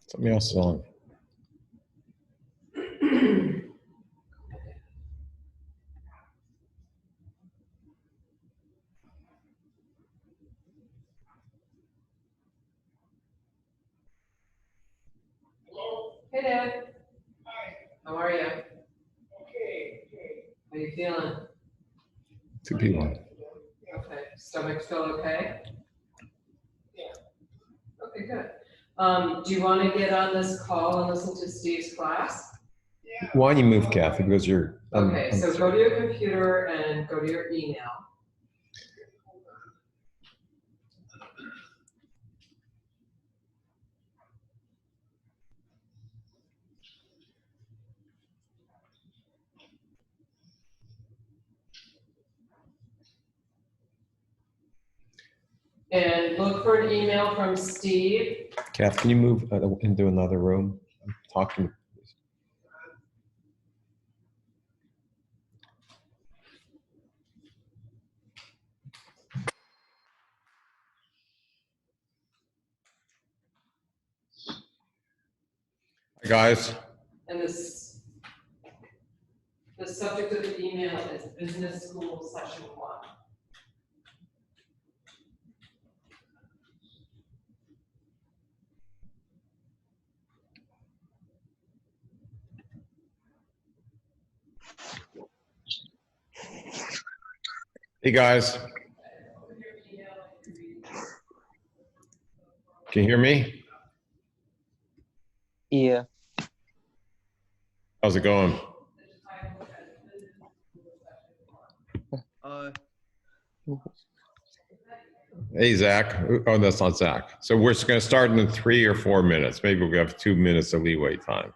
Something else is on. Hey, Dad. Hi. How are you? Okay. How you feeling? 2P1. Okay. Stomach still okay? Yeah. Okay, good. Do you want to get on this call and listen to Steve's class? Yeah. Why don't you move, Kathy? Because you're. Okay, so go to your computer and go to your email. And look for an email from Steve. Kath, can you move into another room? I'm talking. Hi, guys. And the subject of the email is Business School Session 1. Hey, guys. Can you hear me? Yeah. How's it going? Hey, Zach. Oh, that's not Zach. So we're going to start in 3 or 4 minutes. Maybe we'll have 2 minutes of leeway time.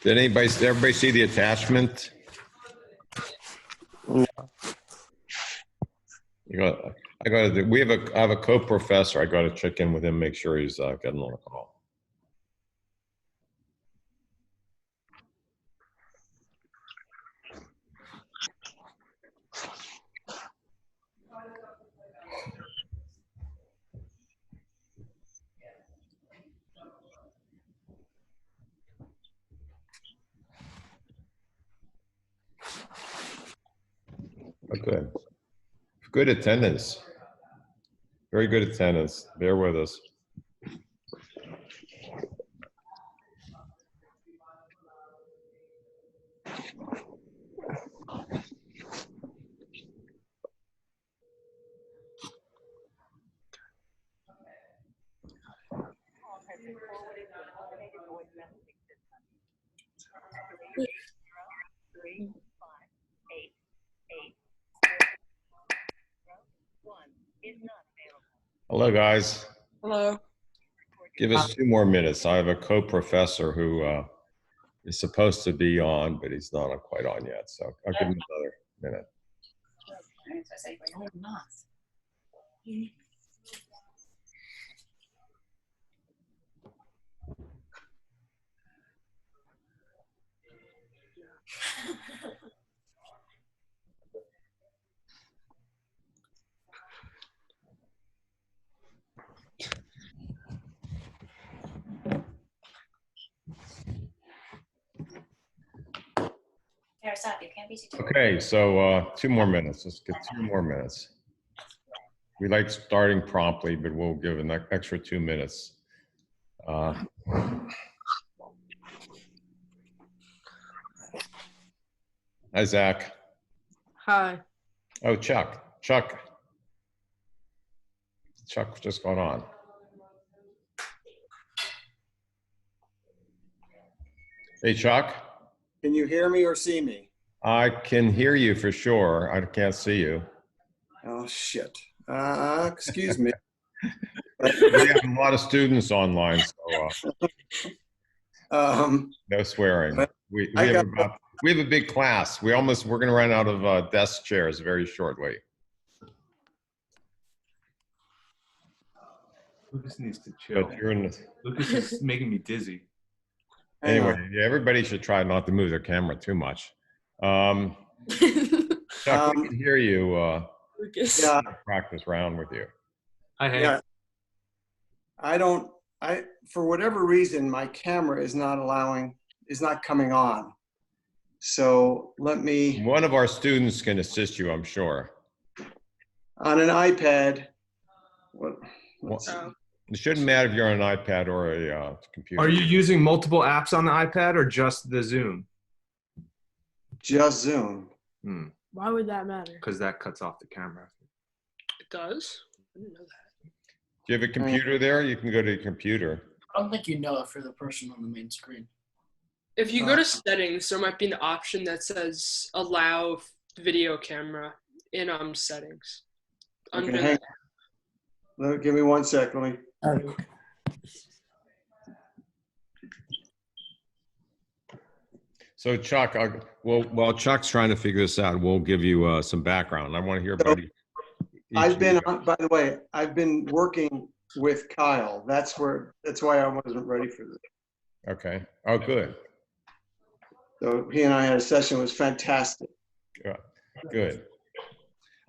Did everybody see the attachment? No. I have a co-professor. I got to check in with him, make sure he's getting on the call. Okay. Good attendance. Very good attendance. Bear with us. Hello, guys. Hello. Give us 2 more minutes. I have a co-professor who is supposed to be on, but he's not quite on yet. So I'll give him another minute. Okay, so 2 more minutes. Let's get 2 more minutes. We like starting promptly, but we'll give an extra 2 minutes. Hi, Zach. Hi. Oh, Chuck. Chuck just got on. Hey, Chuck. Can you hear me or see me? I can hear you for sure. I can't see you. Oh, shit. Excuse me. We have a lot of students online, so no swearing. We have a big class. We're going to run out of desk chairs very shortly. Lucas needs to chill. But you're in the, Lucas is making me dizzy. anyway, yeah, everybody should try not to move their camera too much. Chuck, we can hear you. Lucas. Yeah, Practice round with you. Hi, hey. yeah. For whatever reason, my camera is not coming on. So let me, One of our students can assist you, I'm sure. on an iPad, let's see. Oh. It shouldn't matter if you're on an iPad or a computer. Are you using multiple apps on the iPad or just the Zoom? Just Zoom. Why would that matter? Because that cuts off the camera. It does? I didn't know that. Do you have a computer there? You can go to your computer. I don't think you know it for the person on the main screen. If you go to settings, there might be an option that says allow video camera in settings. Under Okay, give me 1 sec. Let me. So Chuck, while Chuck's trying to figure this out, we'll give you some background. I want to hear about you. By the way, I've been working with Kyle. That's why I wasn't ready for this. Okay. Oh, good. So he and I had a session. It was fantastic. Yeah. Good.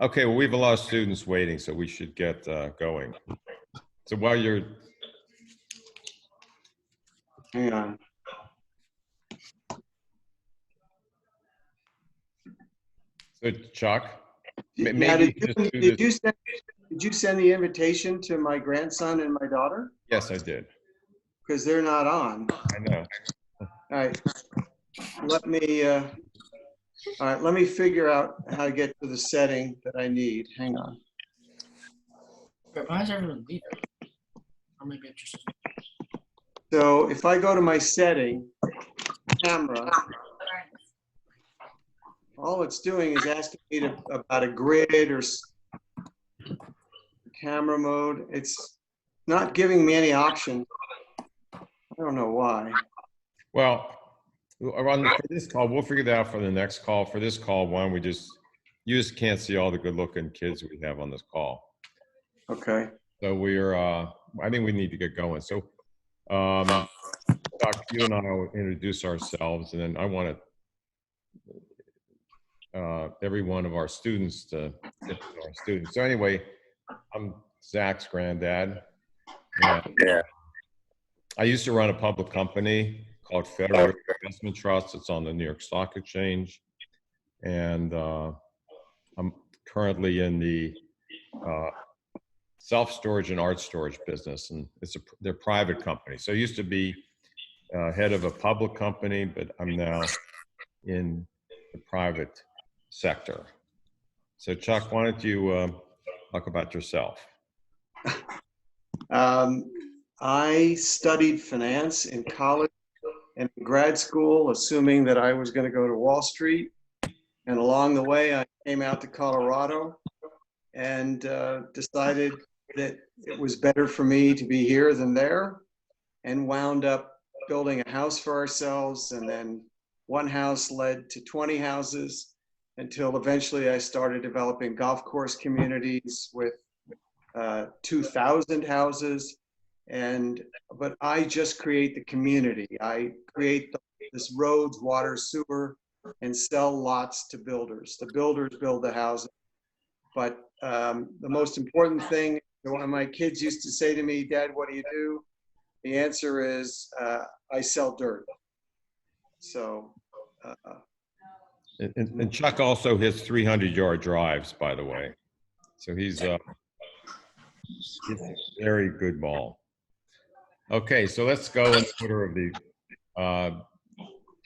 Okay. Well, we have a lot of students waiting, so we should get going. So while you're, Hang on. so Chuck, Yeah, maybe just do did this. you send the invitation to my grandson and my daughter? Yes, I did. Because they're not on. I know. All right. Let me figure out how to get to the setting that I need. Hang on. Wait, why is everyone leaving? I may be interested. So if I go to my setting, camera, all it's doing is asking me about a grid or camera mode. It's not giving me any option. I don't know why. Well, for this call, we'll figure that out for the next call. For this call, why don't you just can't see all the good-looking kids we have on this call. Okay. So I think we need to get going. So, Doc, you and I will introduce ourselves, and then I want every one of our students to get to know our students. So anyway, I'm Zach's granddad. Yeah. I used to run a public company called Federal Investment Trust. It's on the New York Stock Exchange. And I'm currently in the self-storage and art storage business. And they're private companies. So I used to be head of a public company, but I'm now in the private sector. So Chuck, why don't you talk about yourself? I studied finance in college and in grad school, assuming that I was going to go to Wall Street. And along the way, I came out to Colorado and decided that it was better for me to be here than there, and wound up building a house for ourselves. And then one house led to 20 houses until eventually I started developing golf course communities with 2,000 houses. But I just create the community. I create this roads, water, sewer, and sell lots to builders. The builders build the houses. But the most important thing, one of my kids used to say to me, "Dad, what do you do?" The answer is, I sell dirt. So. And Chuck also hits 300-yard drives, by the way. So he's It's a very good ball. Okay, so let's go in order of the,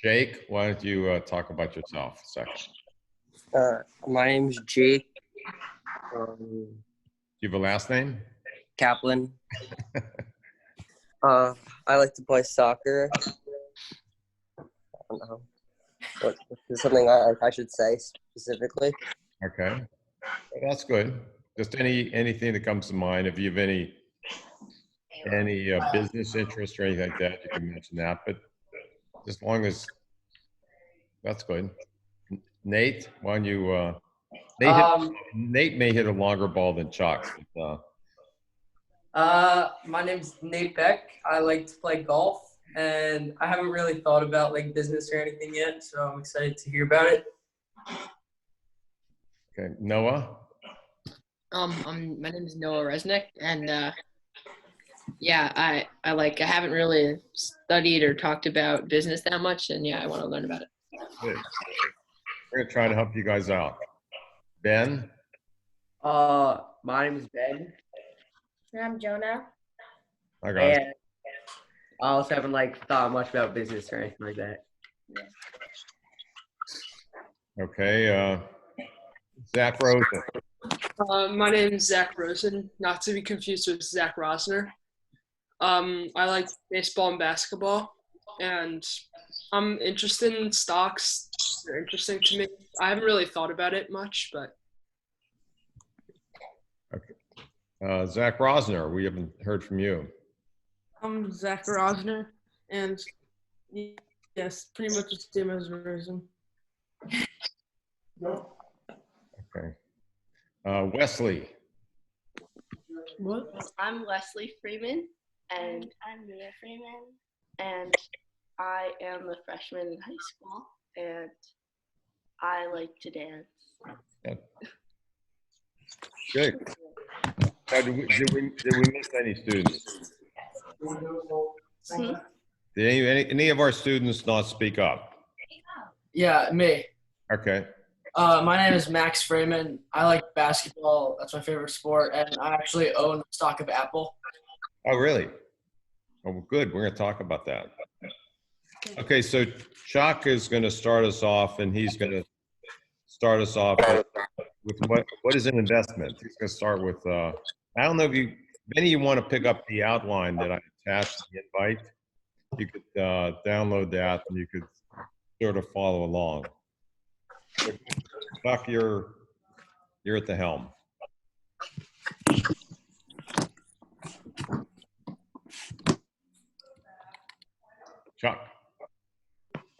Jake, why don't you talk about yourself a second? My name's Jake Do you have a last name? Kaplan. I like to play soccer. I don't know. What is something I should say specifically? Okay, well, that's good. Just anything that comes to mind. If you have any business interest or anything like that, you can mention that. But as long as that's good. Nate, why don't you? Nate may hit a longer ball than Chuck. My name's Nate Beck. I like to play golf, and I haven't really thought about like business or anything yet, so I'm excited to hear about it. Okay, Noah. My name is Noah Resnick, and yeah, I haven't really studied or talked about business that much, and yeah, I want to learn about it. Good. We're gonna try to help you guys out. Ben. My name is Ben. And I'm Jonah. Hi guys. And I also haven't like thought much about business or anything like that. Okay, Zach Rosen. My name is Zach Rosen, not to be confused with Zach Rosner. I like baseball and basketball, and I'm interested in stocks. They're interesting to me. I haven't really thought about it much, but. Zach Rosner, we haven't heard from you. I'm Zach Rosner, and yes, pretty much the same as Rosen. Okay. Wesley. What? I'm Leslie Freeman, and I'm Mia Freeman, and I am a freshman in high school, and I like to dance. Yeah. Good. Now, did we miss any students? Did any of our students not speak up? Yeah, me. Okay. My name is Max Freeman. I like basketball. That's my favorite sport, and I actually own a stock of Apple. Oh, really? Oh, good. We're going to talk about that. Okay, so Chuck is going to start us off, and he's going to start us off with what is an investment? He's going to start with, I don't know if any of you want to pick up the outline that I attached to the invite. You could download that, and you could sort of follow along. Chuck, you're at the helm. Chuck.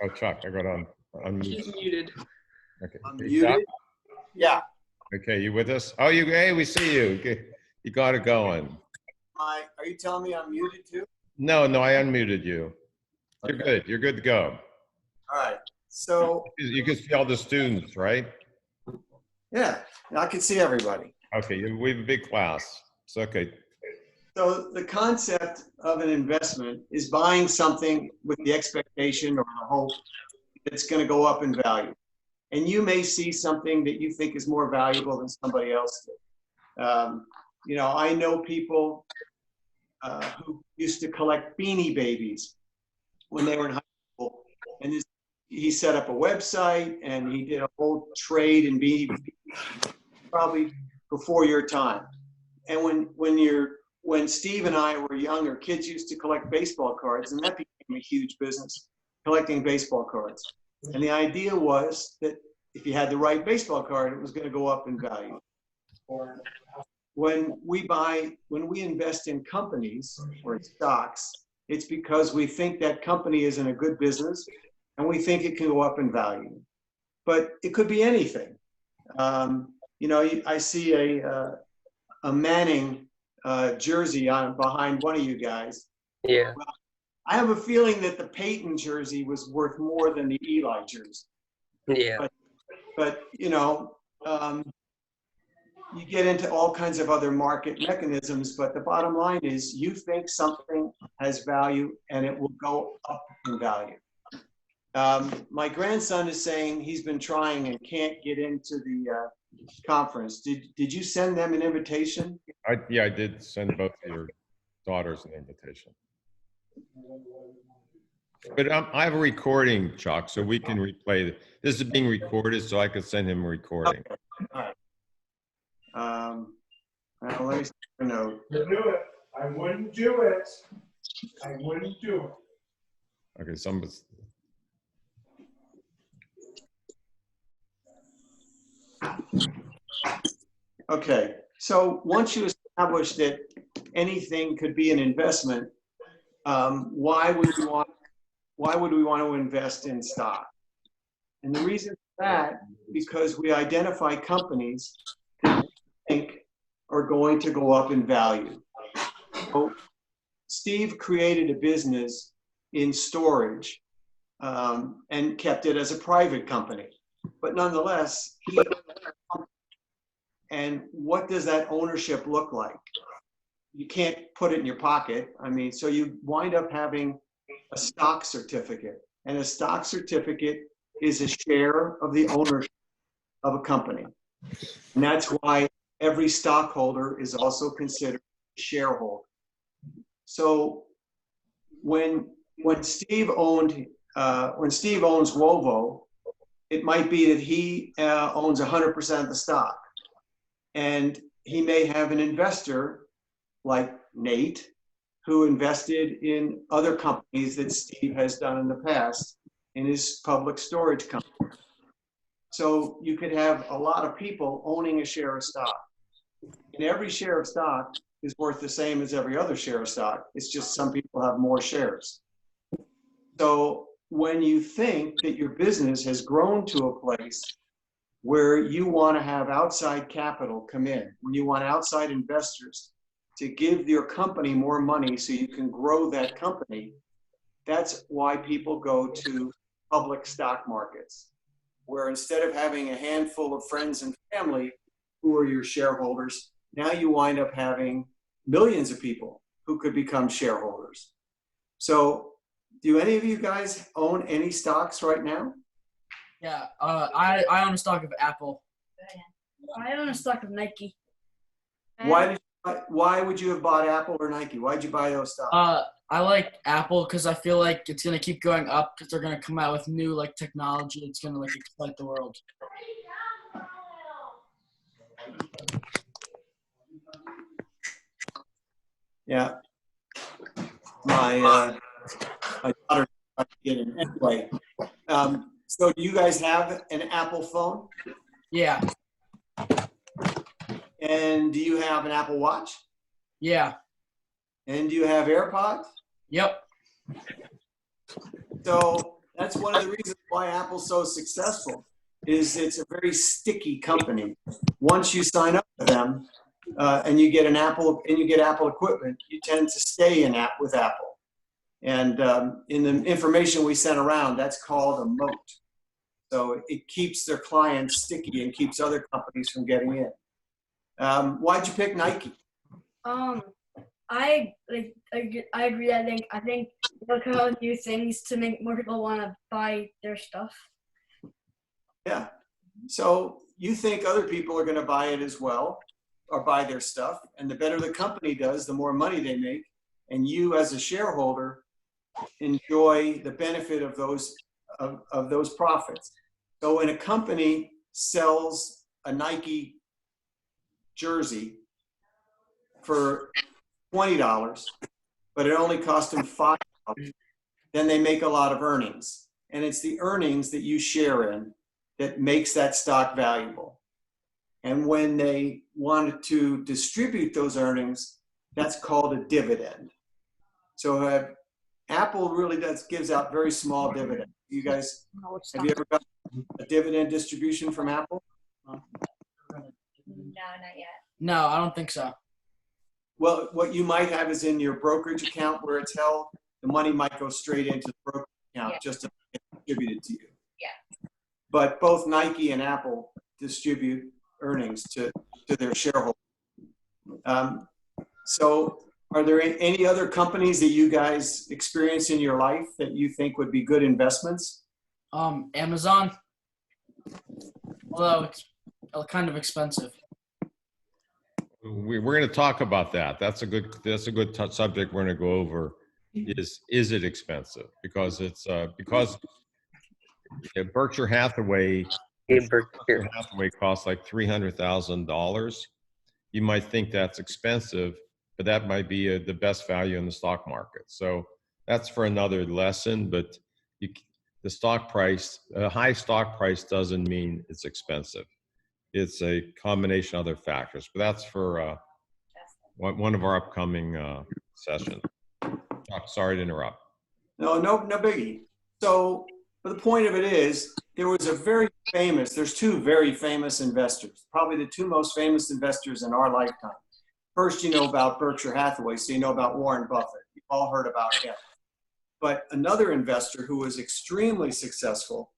Oh, Chuck, I got to unmute. He's muted. Okay. I'm Hey, muted. Chuck? Yeah. Okay, you with us? Oh, hey, we see you. Okay, you got it going. Are you telling me I'm muted too? No, I unmuted you. You're Okay. good. You're good to go. All right. So, You can see all the students, right? yeah, I can see everybody. Okay, we have a big class. It's okay. So the concept of an investment is buying something with the expectation or the hope that it's going to go up in value. And you may see something that you think is more valuable than somebody else did. I know people who used to collect Beanie Babies when they were in high school. And he set up a website and he did a whole trade in Beanie Babies, probably before your time. And when Steve and I were younger, kids used to collect baseball cards, and that became a huge business, collecting baseball cards. And the idea was that if you had the right baseball card, it was going to go up in value. When we invest in companies or in stocks, it's because we think that company is in a good business and we think it can go up in value. But it could be anything. I see a Manning jersey behind one of you guys. Yeah. I have a feeling that the Peyton jersey was worth more than the Eli jersey. Yeah. But you get into all kinds of other market mechanisms, but the bottom line is you think something has value and it will go up in value. My grandson is saying he's been trying and can't get into the conference. Did you send them an invitation? Yeah, I did send both of your daughters an invitation. But I have a recording, Chuck, so we can replay it. This is being recorded, so I could send him a recording. Okay. All right. Now let me see a note. To do it. I wouldn't do it. I wouldn't do it. Okay, somebody's. Okay, so once you establish that anything could be an investment, why would we want to invest in stock? And the reason for that, because we identify companies that we think are going to go up in value. So Steve created a business in storage and kept it as a private company. But nonetheless, and what does that ownership look like? You can't put it in your pocket. I mean, so you wind up having a stock certificate. And a stock certificate is a share of the ownership of a company. And that's why every stockholder is also considered a shareholder. So when Steve owns Wovo, it might be that he owns 100% of the stock. And he may have an investor like Nate, who invested in other companies that Steve has done in the past in his public storage company. So you could have a lot of people owning a share of stock. And every share of stock is worth the same as every other share of stock. It's just some people have more shares. So when you think that your business has grown to a place where you want to have outside capital come in, when you want outside investors to give your company more money so you can grow that company, that's why people go to public stock markets, where instead of having a handful of friends and family who are your shareholders, now you wind up having millions of people who could become shareholders. So do any of you guys own any stocks right now? Yeah, I own a stock of Apple. I own a stock of Nike. Why would you have bought Apple or Nike? Why'd you buy those stocks? I like Apple because I feel like it's gonna keep going up because they're gonna come out with new like technology. It's gonna like excite the world. Yeah, my daughter getting anyway. So do you guys have an Apple phone? Yeah. And do you have an Apple Watch? Yeah. And do you have AirPods? Yep. So that's one of the reasons why Apple's so successful, is it's a very sticky company. Once you sign up with them and you get Apple equipment, you tend to stay with Apple. And in the information we sent around, that's called a moat. So it keeps their clients sticky and keeps other companies from getting in. Why'd you pick Nike? I agree. I think they'll come out with new things to make more people want to buy their stuff. Yeah. So you think other people are going to buy it as well, or buy their stuff, and the better the company does, the more money they make, and you as a shareholder enjoy the benefit of those profits. So when a company sells a Nike jersey for $20, but it only cost them $5, then they make a lot of earnings. And it's the earnings that you share in that makes that stock valuable. And when they want to distribute those earnings, that's called a dividend. So Apple really gives out very small dividends. You guys, have you ever got a dividend distribution from Apple? No, not yet. No, I don't think so. Well, what you might have is in your brokerage account where it's held, the money might go straight into the brokerage account just to get distributed to you. Yeah. But both Nike and Apple distribute earnings to their shareholders. So are there any other companies that you guys experience in your life that you think would be good investments? Amazon. Although it's kind of expensive. We're going to talk about that. That's a good subject we're going to go over. Is it expensive? Because it's because Berkshire Hathaway costs like $300,000. You might think that's expensive, but that might be the best value in the stock market. So that's for another lesson. But the stock price, a high stock price doesn't mean it's expensive. It's a combination of other factors. But that's for one of our upcoming sessions. Sorry to interrupt. No biggie. So, but the point of it is, there's two very famous investors, probably the two most famous investors in our lifetime. First, you know about Berkshire Hathaway, so you know about Warren Buffett. You've all heard about him. But another investor who was extremely successful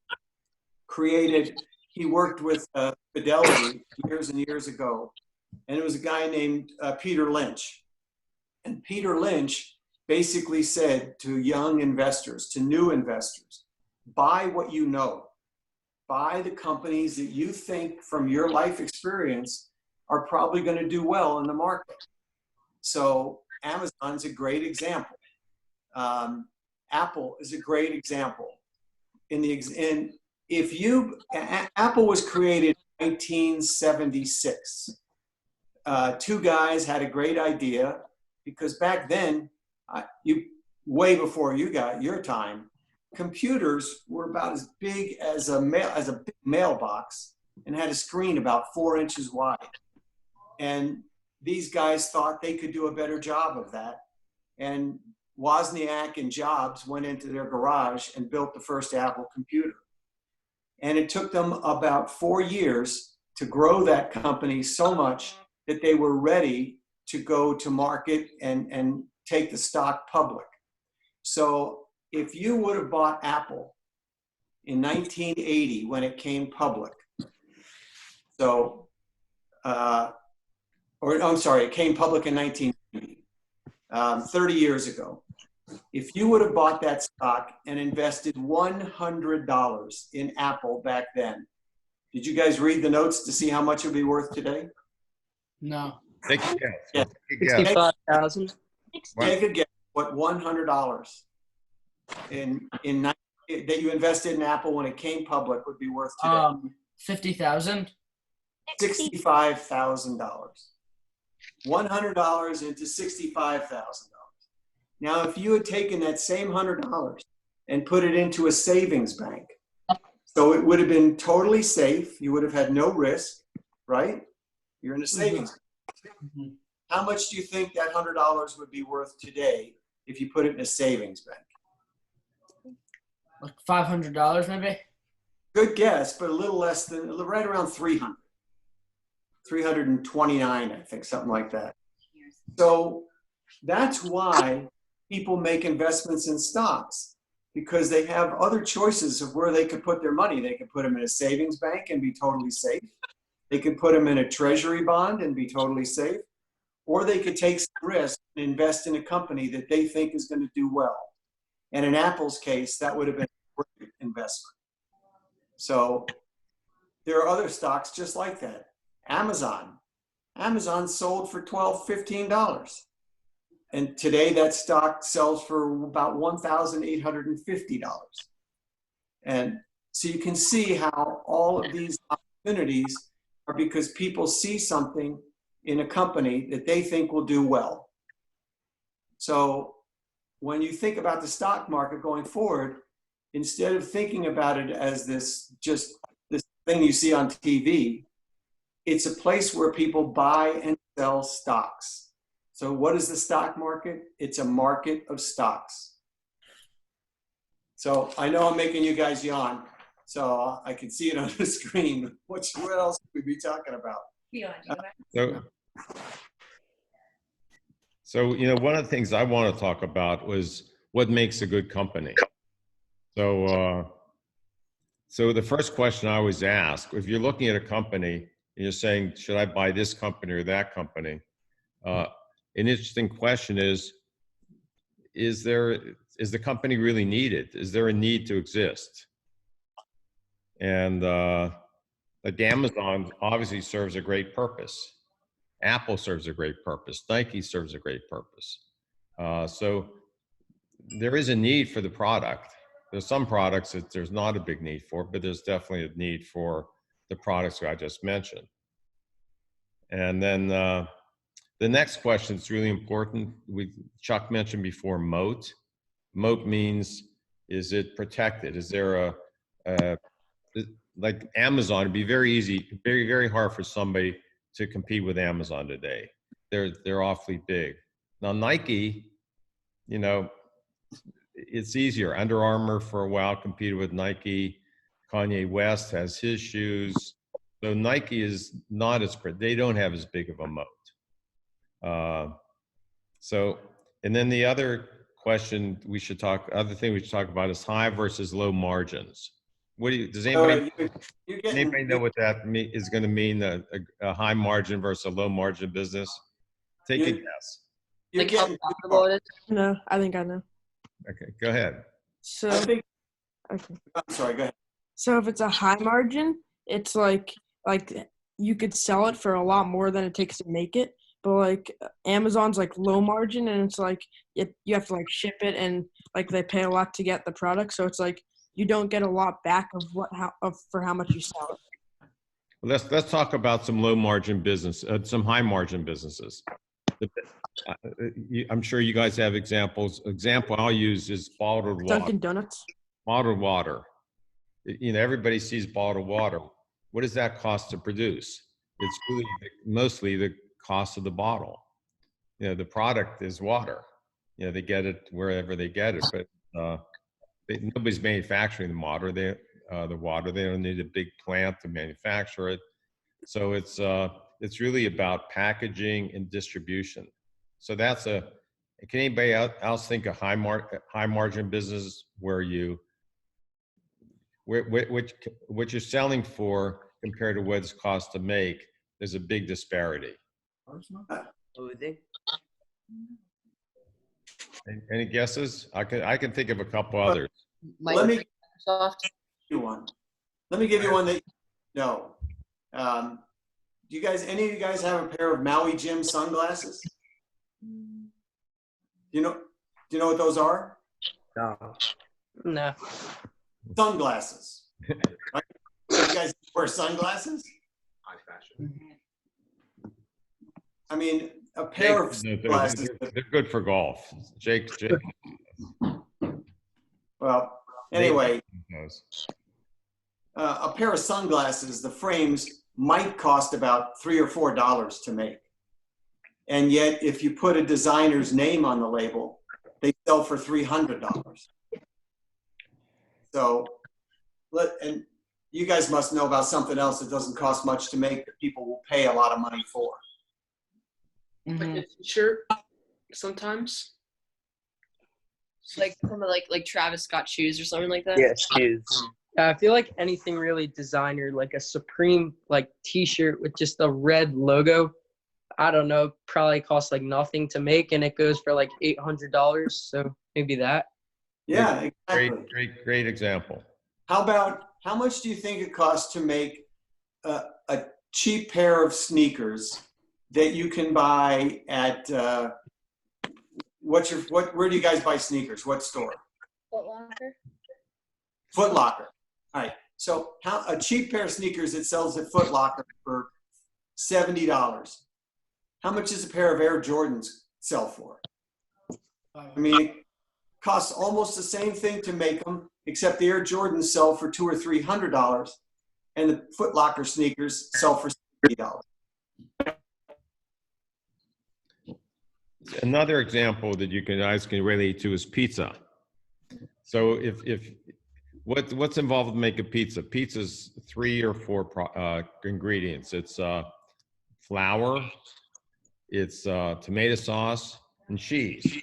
he worked with Fidelity years and years ago, and it was a guy named Peter Lynch. And Peter Lynch basically said to young investors, to new investors, buy what you know. Buy the companies that you think from your life experience are probably going to do well in the market. So Amazon's a great example. Apple is a great example. Apple was created in 1976. Two guys had a great idea, because back then, way before you got your time, computers were about as big as a big mailbox and had a screen about 4 inches wide. And these guys thought they could do a better job of that. And Wozniak and Jobs went into their garage and built the first Apple computer. And it took them about 4 years to grow that company so much that they were ready to go to market and take the stock public. So if you would have bought Apple in 1980 when it came public, it came public in 1980, 30 years ago. If you would have bought that stock and invested $100 in Apple back then, did you guys read the notes to see how much it would be worth today? No. Take a guess. $65,000. Take a guess what $100 that you invested in Apple when it came public would be worth today. $50,000. $65,000. $100 into $65,000. Now, if you had taken that same $100 and put it into a savings bank, so it would have been totally safe. You would have had no risk, right? You're in a savings bank. Mm-hmm. How much do you think that $100 would be worth today if you put it in a savings bank? Like $500 maybe? Good guess, but a little less than, right around 300. 329, I think, something like that. So that's why people make investments in stocks, because they have other choices of where they could put their money. They could put them in a savings bank and be totally safe. They could put them in a treasury bond and be totally safe. Or they could take some risk and invest in a company that they think is going to do well. And in Apple's case, that would have been a great investment. So there are other stocks just like that. Amazon sold for $12, $15. And today that stock sells for about $1,850. And so you can see how all of these opportunities are because people see something in a company that they think will do well. So when you think about the stock market going forward, instead of thinking about it as this thing you see on TV, it's a place where people buy and sell stocks. So what is the stock market? It's a market of stocks. So I know I'm making you guys yawn, so I can see it on the screen. What else could we be talking about? So, one of the things I want to talk about was what makes a good company. So the first question I always ask, if you're looking at a company and you're saying, should I buy this company or that company? An interesting question is the company really needed? Is there a need to exist? And like Amazon obviously serves a great purpose. Apple serves a great purpose. Nike serves a great purpose. So there is a need for the product. There's some products that there's not a big need for, but there's definitely a need for the products I just mentioned. And then the next question is really important. Chuck mentioned before moat. Moat means, is it protected? Is there like Amazon, it'd be very easy, very, very hard for somebody to compete with Amazon today. They're awfully big. Now Nike, you know, it's easier. Under Armour for a while competed with Nike. Kanye West has his shoes. So Nike is not as, they don't have as big of a moat. So, and then the other question other thing we should talk about is high versus low margins. What do you, does anybody, anybody know what that is going to mean, a high margin versus a low margin business? Take a guess. Like how profitable it is? No, I think I know. Okay, go ahead. So, okay. I'm sorry, go ahead. So if it's a high margin, it's like you could sell it for a lot more than it takes to make it. But like Amazon's like low margin, and it's like you have to like ship it, and like they pay a lot to get the product. So it's like you don't get a lot back for how much you sell it. Let's talk about some low margin business, some high margin businesses. I'm sure you guys have examples. Example I'll use is bottled water. Dunkin' Donuts. Bottled water. You know, everybody sees bottled water. What does that cost to produce? It's really mostly the cost of the bottle. You know, the product is water. You know, they get it wherever they get it, but nobody's manufacturing the water. They don't need a big plant to manufacture it. So it's really about packaging and distribution. So can anybody else think of high margin business where what you're selling for compared to what it's cost to make, there's a big disparity. Any guesses? I can think of a couple others. Let me give you one. Let me give you one that you know. Do any of you guys have a pair of Maui Jim sunglasses? Do you know what those are? No. Sunglasses. Right? You guys wear sunglasses? High fashion. I mean, a pair of sunglasses. They're good for golf. Jake. Well, anyway, a pair of sunglasses, the frames might cost about $3 or $4 to make. And yet, if you put a designer's name on the label, they sell for $300. So, and you guys must know about something else that doesn't cost much to make that people will pay a lot of money for. Like a t-shirt sometimes. Like some of like Travis Scott shoes or something like that. Yeah, shoes. I feel like anything really designer, like a Supreme like T-shirt with just a red logo, I don't know, probably costs like nothing to make, and it goes for like $800. So maybe that. Yeah, exactly. Great example. How much do you think it costs to make a cheap pair of sneakers that you can buy at where do you guys buy sneakers? What store? Foot Locker. Foot Locker. All right. So a cheap pair of sneakers that sells at Foot Locker for $70. How much does a pair of Air Jordans sell for? I mean, it costs almost the same thing to make them, except the Air Jordans sell for $200 or $300, and the Foot Locker sneakers sell for $70. Another example that you guys can relate to is pizza. So what's involved to make a pizza? Pizza's 3 or 4 ingredients. It's flour, it's tomato sauce, and cheese.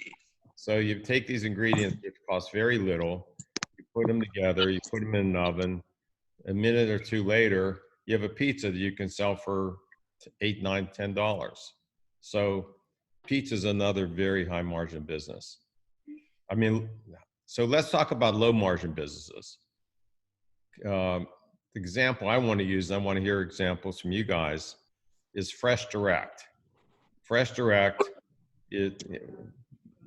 So you take these ingredients which cost very little, you put them together, you put them in an oven. A minute or two later, you have a pizza that you can sell for $8, $9, $10. So pizza is another very high margin business. I mean, so let's talk about low margin businesses. the example I want to use, and I want to hear examples from you guys, is Fresh Direct. Fresh Direct, it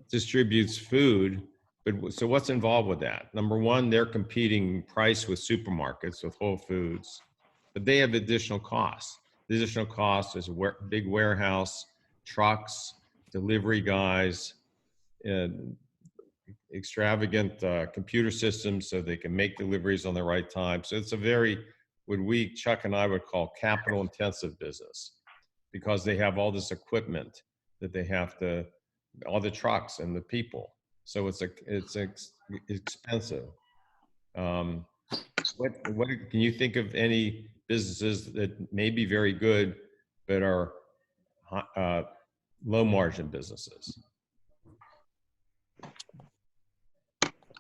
distributes food, but so what's involved with that? Number one, they're competing price with supermarkets, with Whole Foods, but they have additional costs. The additional cost is a big warehouse, trucks, delivery guys, extravagant computer systems so they can make deliveries on the right time. So it's a very, what Chuck and I would call capital intensive business, because they have all this equipment that they have to, all the trucks and the people. So it's expensive. What can you think of any businesses that may be very good but are low margin businesses?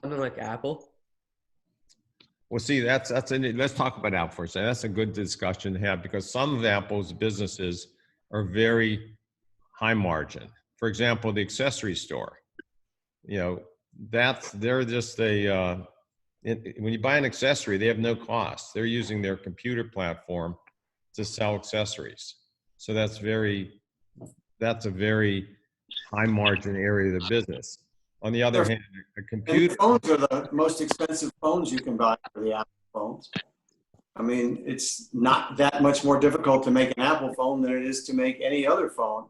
Something like Apple. Well, see, let's talk about Apple for a second. That's a good discussion to have, because some of Apple's businesses are very high margin. For example, the accessory store, they're just when you buy an accessory, they have no cost. They're using their computer platform to sell accessories. So that's a very high margin area of the business. On the other hand, a computer. And phones are the most expensive phones you can buy for the Apple phones. I mean, it's not that much more difficult to make an Apple phone than it is to make any other phone.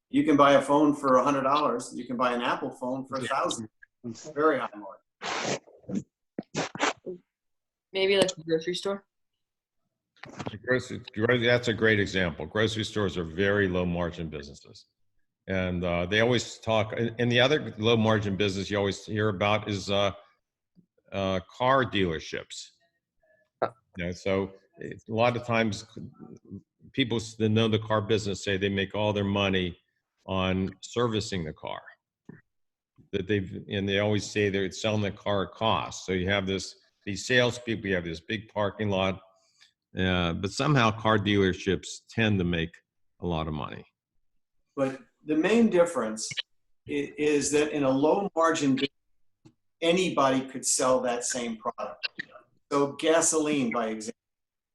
You can buy a phone for $100. You can buy an Apple phone for $1,000. It's very high margin. Maybe like the grocery store. That's a great example. Grocery stores are very low margin businesses. And they always talk, and the other low margin business you always hear about is car dealerships. So a lot of times people that know the car business say they make all their money on servicing the car. And they always say they're selling the car at cost. So you have these salespeople, you have this big parking lot, but somehow car dealerships tend to make a lot of money. But the main difference is that in a low margin business, anybody could sell that same product. So gasoline, by example,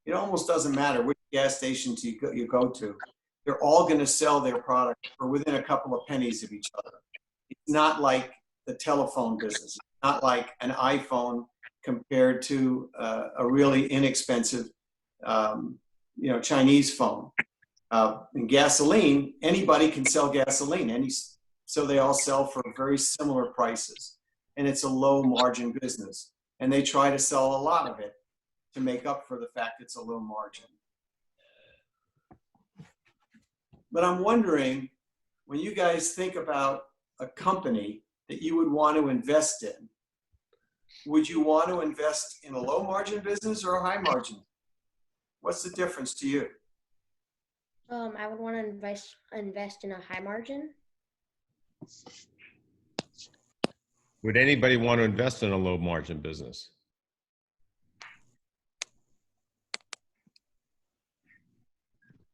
it almost doesn't matter which gas stations you go to. They're all going to sell their product for within a couple of pennies of each other. It's not like the telephone business. It's not like an iPhone compared to a really inexpensive, Chinese phone. In gasoline, anybody can sell gasoline. So they all sell for very similar prices. And it's a low margin business. And they try to sell a lot of it to make up for the fact it's a low margin. But I'm wondering, when you guys think about a company that you would want to invest in, would you want to invest in a low margin business or a high margin? What's the difference to you? I would want to invest in a high margin. Would anybody want to invest in a low margin business?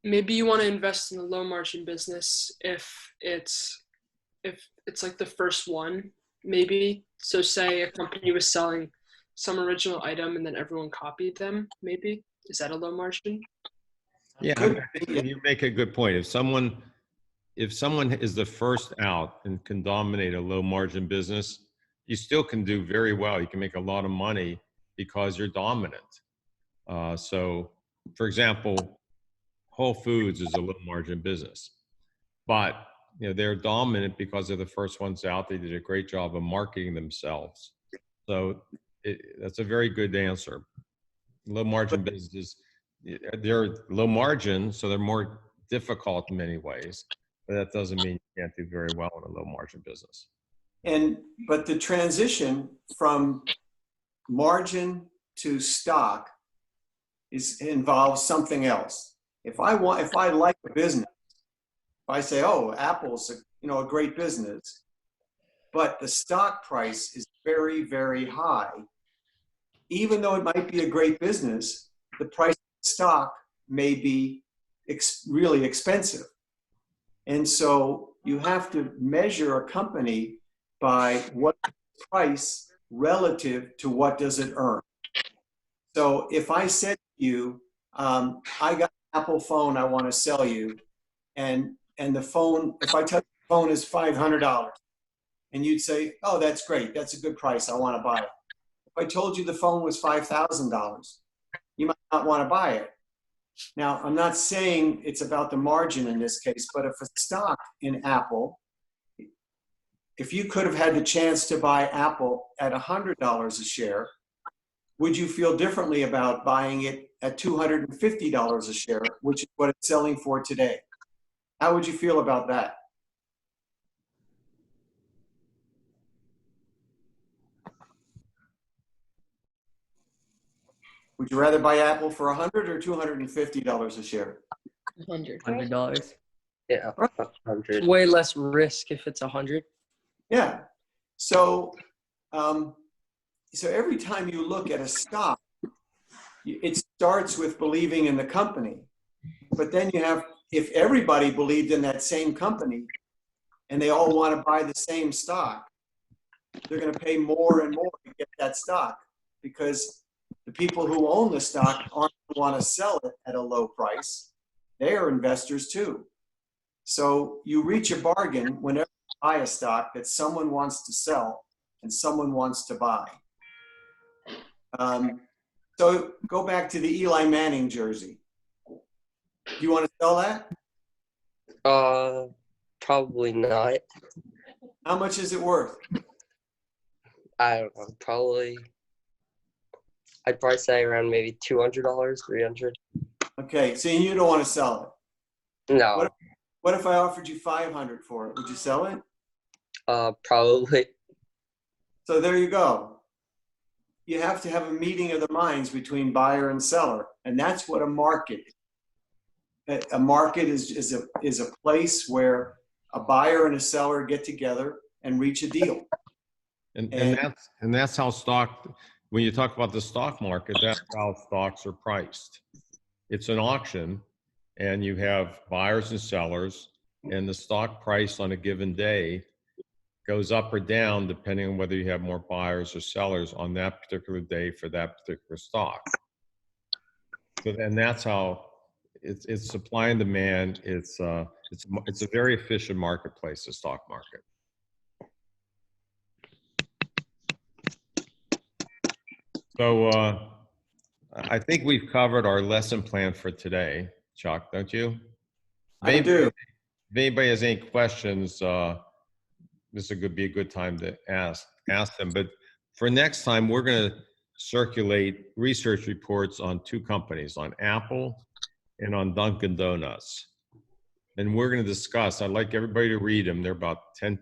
Maybe you want to invest in a low margin business if it's like the first one, maybe. So say a company was selling some original item and then everyone copied them, maybe. Is that a low margin? Yeah, you make a good point. If someone is the first out and can dominate a low margin business, you still can do very well. You can make a lot of money because you're dominant. So for example, Whole Foods is a low margin business, but they're dominant because they're the first ones out. They did a great job of marketing themselves. So that's a very good answer. Low margin businesses, they're low margin, so they're more difficult in many ways, but that doesn't mean you can't do very well in a low margin business. But the transition from margin to stock involves something else. If I like a business, if I say, oh, Apple's a great business, but the stock price is very, very high, even though it might be a great business, the price of stock may be really expensive. And so you have to measure a company by what price relative to what does it earn. So if I said to you, I got an Apple phone I want to sell you, and the phone, if I tell you the phone is $500, and you'd say, oh, that's great, that's a good price, I want to buy it. If I told you the phone was $5,000, you might not want to buy it. Now, I'm not saying it's about the margin in this case, but if a stock in Apple, if you could have had the chance to buy Apple at $100 a share, would you feel differently about buying it at $250 a share, which is what it's selling for today? How would you feel about that? Would you rather buy Apple for $100 or $250 a share? $100. Yeah, 100. Way less risk if it's 100. Yeah. So, so every time you look at a stock, it starts with believing in the company. But then you have, if everybody believed in that same company and they all want to buy the same stock, they're going to pay more and more to get that stock, because the people who own the stock aren't going to want to sell it at a low price. They are investors too. So you reach a bargain whenever you buy a stock that someone wants to sell and someone wants to buy. So go back to the Eli Manning jersey. Do you want to sell that? Probably not. How much is it worth? I don't know. I'd probably say around maybe $200, $300. Okay, so you don't want to sell it? No. What if I offered you $500 for it? Would you sell it? Probably. So there you go. You have to have a meeting of the minds between buyer and seller, and that's what a market is. A market is a place where a buyer and a seller get together and reach a deal. And that's how stock, when you talk about the stock market, that's how stocks are priced. It's an auction, and you have buyers and sellers, and the stock price on a given day goes up or down depending on whether you have more buyers or sellers on that particular day for that particular stock. So, and that's how it's supply and demand. It's a very efficient marketplace, the stock market. So I think we've covered our lesson plan for today, Chuck, don't you? I do. If anybody has any questions, this would be a good time to ask them. But for next time, we're going to circulate research reports on two companies, on Apple and on Dunkin' Donuts. And we're going to discuss, I'd like everybody to read them. They're about 10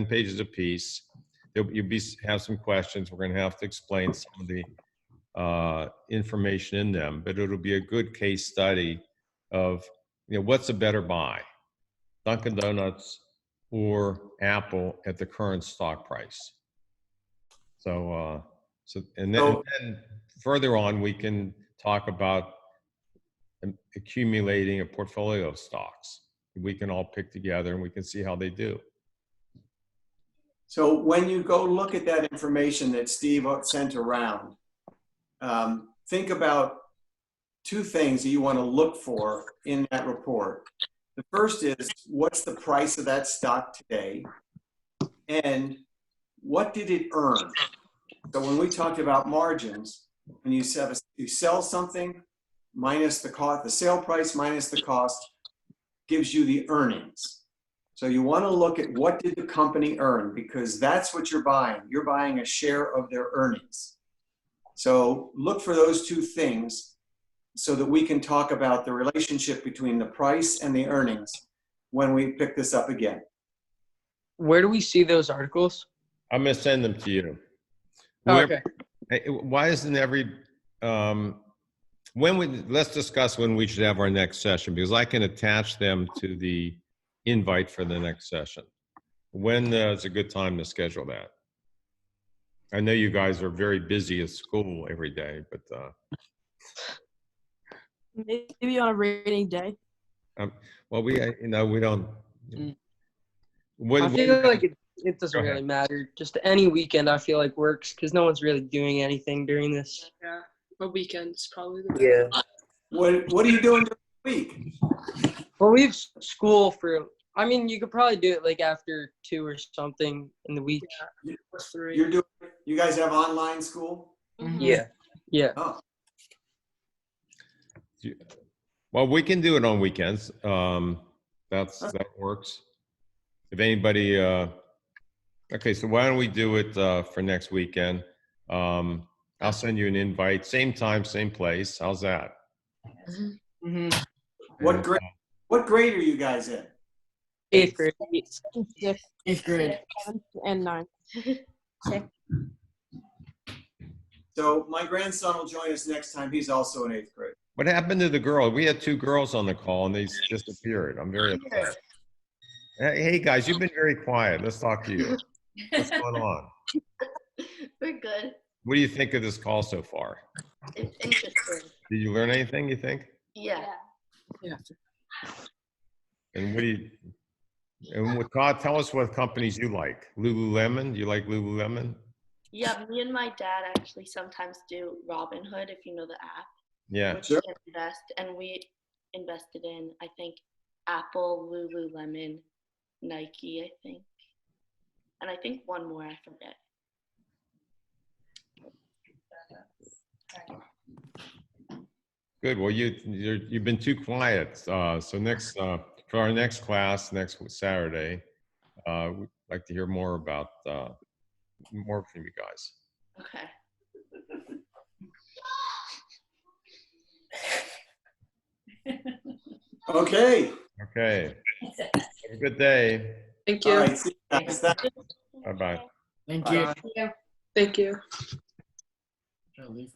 pages apiece. You'll have some questions. We're going to have to explain some of the information in them, but it'll be a good case study of, what's a better buy, Dunkin' Donuts or Apple at the current stock price. So then further on, we can talk about accumulating a portfolio of stocks. We can all pick together and we can see how they do. So when you go look at that information that Steve sent around, think about two things that you want to look for in that report. The first is, what's the price of that stock today? And what did it earn? So when we talked about margins, when you sell something minus the cost, the sale price minus the cost gives you the earnings. So you want to look at what did the company earn, because that's what you're buying. You're buying a share of their earnings. So look for those two things so that we can talk about the relationship between the price and the earnings when we pick this up again. Where do we see those articles? I'm going to send them to you. Okay. Why isn't let's discuss when we should have our next session, because I can attach them to the invite for the next session. When is a good time to schedule that? I know you guys are very busy at school every day, but maybe on a rainy day. well, we don't. I feel like it doesn't really matter. Just any weekend, I feel like works, because no one's really doing anything during this. Yeah. a weekend is probably the best. Yeah. What are you doing during the week? Well, we have school for. I mean, you could probably do it like after 2 or something in the week. Or 3. You guys have online school? Yeah. Yeah. Oh. Well, we can do it on weekends. That works. If anybody, okay, so why don't we do it for next weekend? I'll send you an invite, same time, same place. How's that? Mm-hmm. What grade are you guys in? 8th grade. 8th grade. 7th and 9th. So my grandson will join us next time. He's also in 8th grade. What happened to the girl? We had 2 girls on the call and they disappeared. I'm very upset. Hey guys, you've been very quiet. Let's talk to you. What's going on? We're good. What do you think of this call so far? It's interesting. Did you learn anything, you think? Yeah. Yeah. And Todd, tell us what companies you like. Lululemon, do you like Lululemon? Yeah, me and my dad actually sometimes do Robinhood, if you know the app. Yeah. Which we can invest, and we invested in, I think, Apple, Lululemon, Nike, I think. And I think one more, I forget. Good. Well, you've been too quiet. So for our next class next Saturday, we'd like to hear more about more from you guys. Okay. Okay. Okay. Have a good day. Thank you. All right. See you guys. Bye bye. Thank you. Thank you. Should I leave?